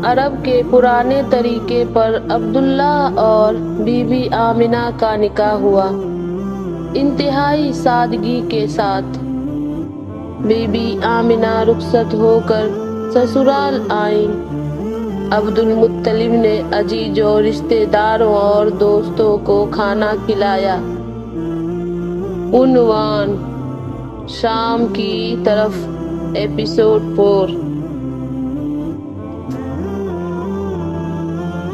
عرب کے پرانے طریقے پر عبداللہ اور بی بی آمنہ کا نکاح ہوا، انتہائی سادگی کے ساتھ۔ بی بی آمنہ رخصت ہو کر سسرال آئیں۔ عبد المطلب نے عزیزوں، رشتہ داروں اور دوستوں کو کھانا کھلایا۔ عنوان: شام کی طرف، ایپیسوڈ 4۔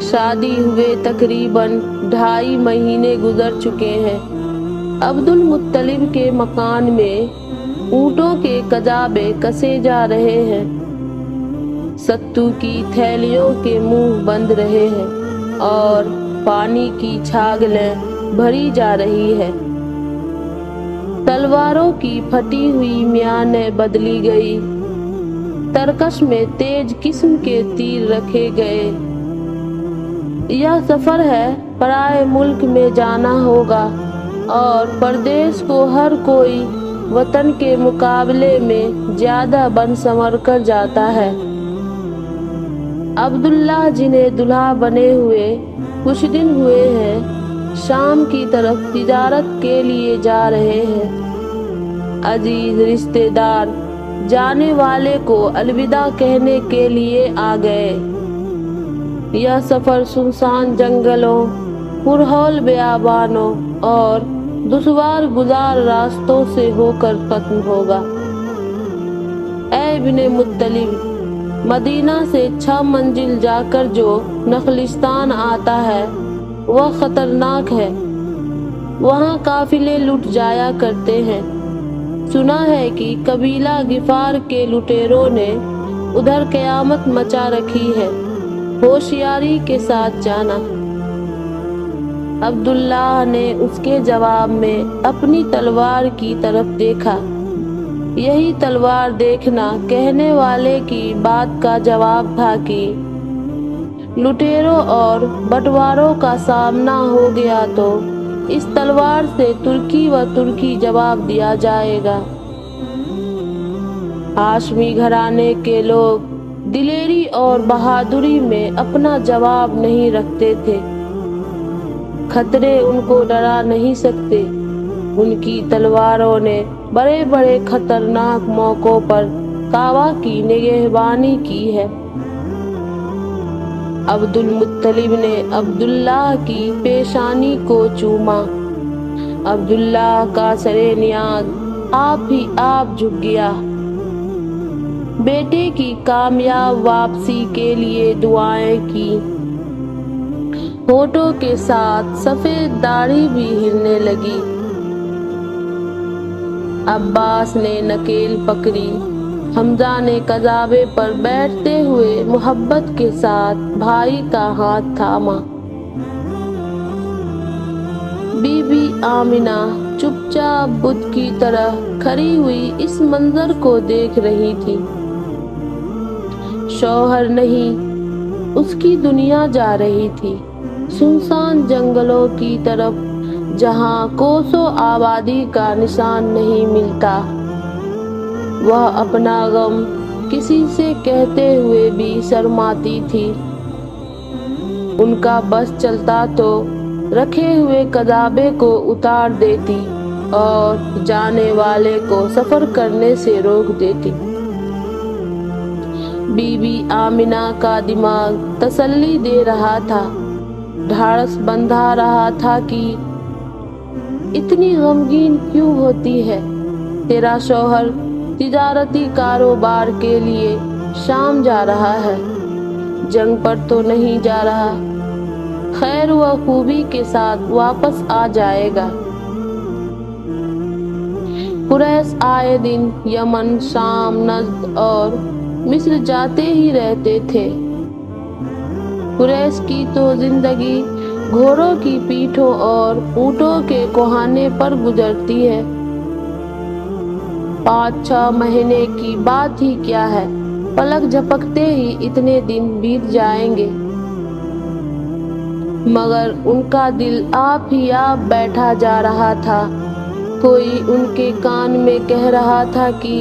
شادی ہوئے تقریباً 2.5 مہینے گزر چکے ہیں۔ عبد المطلب کے مکان میں اونٹوں کے کجاوے کسے جا رہے ہیں، ستو کی تھیلیوں کے منہ بند رہے ہیں اور پانی کی چھاگلیں بھری جا رہی ہے۔ تلواروں کی پھٹی ہوئی میانیں بدلی گئی، ترکش میں تیز قسم کے تیر رکھے گئے۔ یہ سفر ہے، پرائے ملک میں جانا ہوگا اور پردیس کو ہر کوئی وطن کے مقابلے میں زیادہ بن سنور کر جاتا ہے۔ عبداللہ جنہیں دلہا بنے ہوئے کچھ دن ہوئے ہیں، شام کی طرف تجارت کے لیے جا رہے ہیں۔ عزیز رشتہ دار جانے والے کو الوداع کہنے کے لیے آ گئے۔ یہ سفر سنسان جنگلوں، پرہول بیابانوں اور دشوار گزار راستوں سے ہو کر ختم ہوگا۔ اے ابن مطلب، مدینہ سے 6 منزل جا کر جو نخلستان آتا ہے وہ خطرناک ہے، وہاں قافلے لٹ جایا کرتے ہیں۔ سنا ہے کہ قبیلہ غفار کے لٹیروں نے ادھر قیامت مچا رکھی ہے، ہوشیاری کے ساتھ جانا۔ عبداللہ نے اس کے جواب میں اپنی تلوار کی طرف دیکھا۔ یہی تلوار دیکھنا کہنے والے کی بات کا جواب تھا کہ لٹیروں اور بٹواروں کا سامنا ہو گیا تو اس تلوار سے ترکی و ترکی جواب دیا جائے گا۔ ہاشمی گھرانے کے لوگ دلیری اور بہادری میں اپنا جواب نہیں رکھتے تھے۔ خطرے ان کو ڈرا نہیں سکتے۔ ان کی تلواروں نے بڑے بڑے خطرناک موقعوں پر کعبہ کی نگہبانی کی ہے۔ عبد المطلب نے عبداللہ کی پیشانی کو چوما۔ عبداللہ کا سرِ نیاز آپ ہی آپ جھک گیا۔ بیٹے کی کامیاب واپسی کے لیے دعائیں کی۔ ہونٹوں کے ساتھ سفید داڑھی بھی ہلنے لگی۔ عباس نے نکیل پکڑی، حمزہ نے کجاوے پر بیٹھتے ہوئے محبت کے ساتھ بھائی کا ہاتھ تھاما۔ بی بی آمنہ چپ چاپ بت کی طرح کھڑی ہوئی اس منظر کو دیکھ رہی تھی۔ شوہر نہیں، اس کی دنیا جا رہی تھی، سنسان جنگلوں کی طرف جہاں کوسوں آبادی کا نشان نہیں ملتا۔ وہ اپنا غم کسی سے کہتے ہوئے بھی شرماتی تھی۔ ان کا بس چلتا تو رکھے ہوئے کجاوے کو اتار دیتی اور جانے والے کو سفر کرنے سے روک دیتی۔ بی بی آمنہ کا دماغ تسلی دے رہا تھا، ڈھارس بندھا رہا تھا کہ اتنی غمگین کیوں ہوتی ہے؟ تیرا شوہر تجارتی کاروبار کے لیے شام جا رہا ہے، جنگ پر تو نہیں جا رہا، خیر و خوبی کے ساتھ واپس آ جائے گا۔ قریش آئے دن یمن، شام، نجد اور مصر جاتے ہی رہتے تھے۔ قریش کی تو زندگی گھوڑوں کی پیٹھوں اور اونٹوں کے کوہانے پر گزرتی ہے۔ 5-6 مہینے کی بات ہی کیا ہے، پلک جھپکتے ہی اتنے دن بیت جائیں گے۔ مگر ان کا دل آپ ہی آپ بیٹھا جا رہا تھا۔ کوئی ان کے کان میں کہہ رہا تھا کہ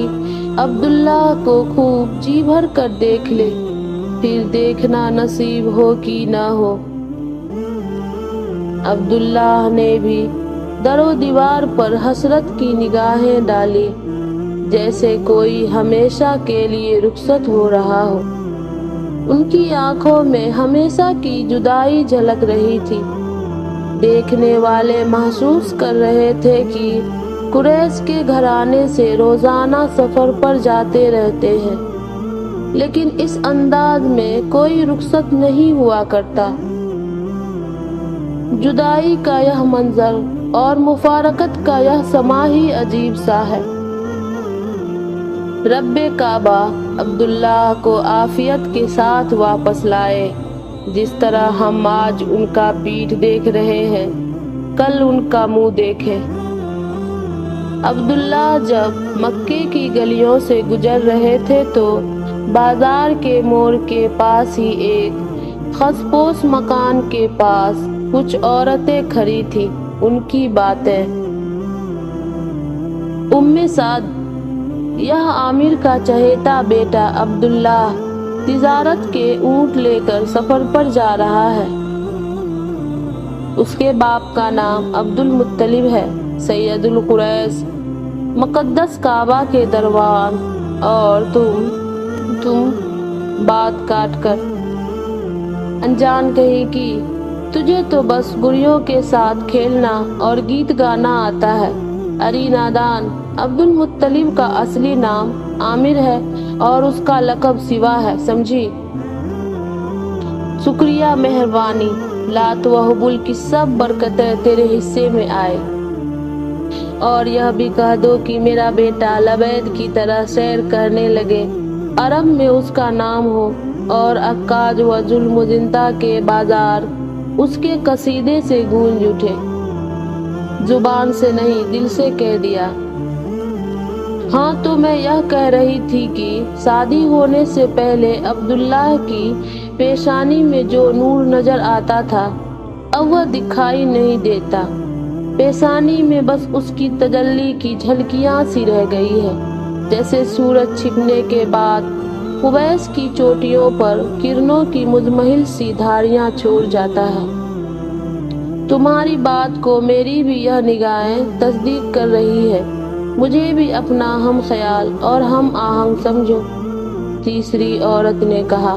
عبداللہ کو خوب جی بھر کر دیکھ لے۔ پھر دیکھنا نصیب ہو کہ نہ ہو۔ عبداللہ نے بھی در و دیوار پر حسرت کی نگاہیں ڈالی، جیسے کوئی ہمیشہ کے لیے رخصت ہو رہا ہو۔ ان کی آنکھوں میں ہمیشہ کی جدائی جھلک رہی تھی۔ دیکھنے والے محسوس کر رہے تھے کہ قریش کے گھرانے سے روزانہ سفر پر جاتے رہتے ہیں، لیکن اس انداز میں کوئی رخصت نہیں ہوا کرتا۔ جدائی کا یہ منظر اور مفارقت کا یہ سما ہی عجیب سا ہے۔ رب کعبہ عبداللہ کو عافیت کے ساتھ واپس لائے۔ جس طرح ہم آج ان کا پیٹھ دیکھ رہے ہیں، کل ان کا منہ دیکھیں۔ عبداللہ جب مکے کی گلیوں سے گزر رہے تھے تو بازار کے موڑ کے پاس ہی ایک خسپوس مکان کے پاس کچھ عورتیں کھڑی تھیں۔ ان کی باتیں سعد، یہ عامر کا چہیتا بیٹا عبداللہ تجارت کے اونٹ لے کر سفر پر جا رہا ہے۔ اس کے باپ کا نام عبد المطلب ہے، سید القریش، مقدس کعبہ کے دربان، اور تم بات کاٹ کر انجان کہی کہ تجھے تو بس گڑیوں کے ساتھ کھیلنا اور گیت گانا آتا ہے۔ اری نادان، عبد المطلب کا اصلی نام عامر ہے اور اس کا لقب سوا ہے، سمجھی؟ شکریہ، مہربانی۔ لات و حبل کی سب برکتیں تیرے حصے میں آئے، اور یہ بھی کہہ دو کہ میرا بیٹا لبید کی طرح سیر کرنے لگے، عرب میں اس کا نام ہو، اور عکاج و ذوالمجنتا کے بازار اس کے قصیدے سے گونج اٹھے۔ زبان سے نہیں، دل سے کہہ دیا۔ ہاں، تو میں یہ کہہ رہی تھی کہ شادی ہونے سے پہلے عبداللہ کی پیشانی میں جو نور نظر آتا تھا اب وہ دکھائی نہیں دیتا۔ پیشانی میں بس اس کی تجلی کی جھلکیاں سی رہ گئی ہے، جیسے سورج چھپنے کے بعد قبیس کی چوٹیوں پر کرنوں کی مزمحل سی دھاریاں چھوڑ جاتا ہے۔ تمہاری بات کو میری بھی یہ نگاہیں تصدیق کر رہی ہے، مجھے بھی اپنا ہم خیال اور ہم آہنگ سمجھو، تیسری عورت نے کہا۔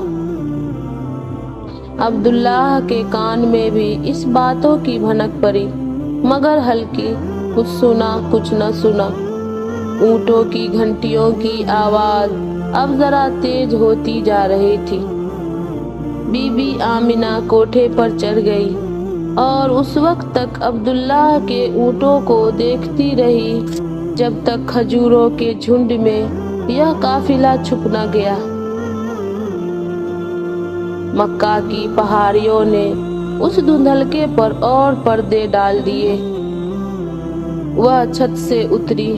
عبداللہ کے کان میں بھی اس باتوں کی بھنک پڑی، مگر ہلکی، کچھ سنا کچھ نہ سنا۔ اونٹوں کی گھنٹیوں کی آواز اب ذرا تیز ہوتی جا رہی تھی۔ بی بی آمنہ کوٹھے پر چڑھ گئی اور اس وقت تک عبداللہ کے اونٹوں کو دیکھتی رہی جب تک کھجوروں کے جھنڈ میں یہ قافلہ چھپ نہ گیا۔ مکہ کی پہاڑیوں نے اس دھندلکے پر اور پردے ڈال دیے۔ وہ چھت سے اتری،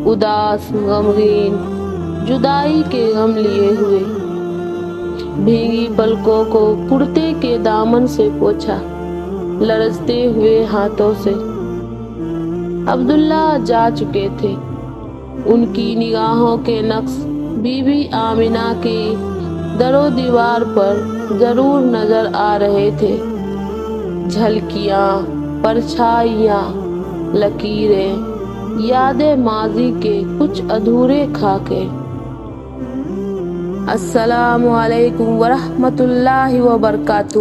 اداس، غمگین، جدائی کے غم لیے ہوئے۔ بھیگی پلکوں کو کرتے کے دامن سے پوچھا، لرزتے ہوئے ہاتھوں سے۔ عبداللہ جا چکے تھے۔ ان کی نگاہوں کے نقش بی بی آمنہ کی در و دیوار پر ضرور نظر آ رہے تھے، جھلکیاں، پرچھائیاں، لکیریں، یادیں ماضی کے کچھ ادھورے خاکے۔ السلام علیکم ورحمۃ اللہ وبرکاتہ۔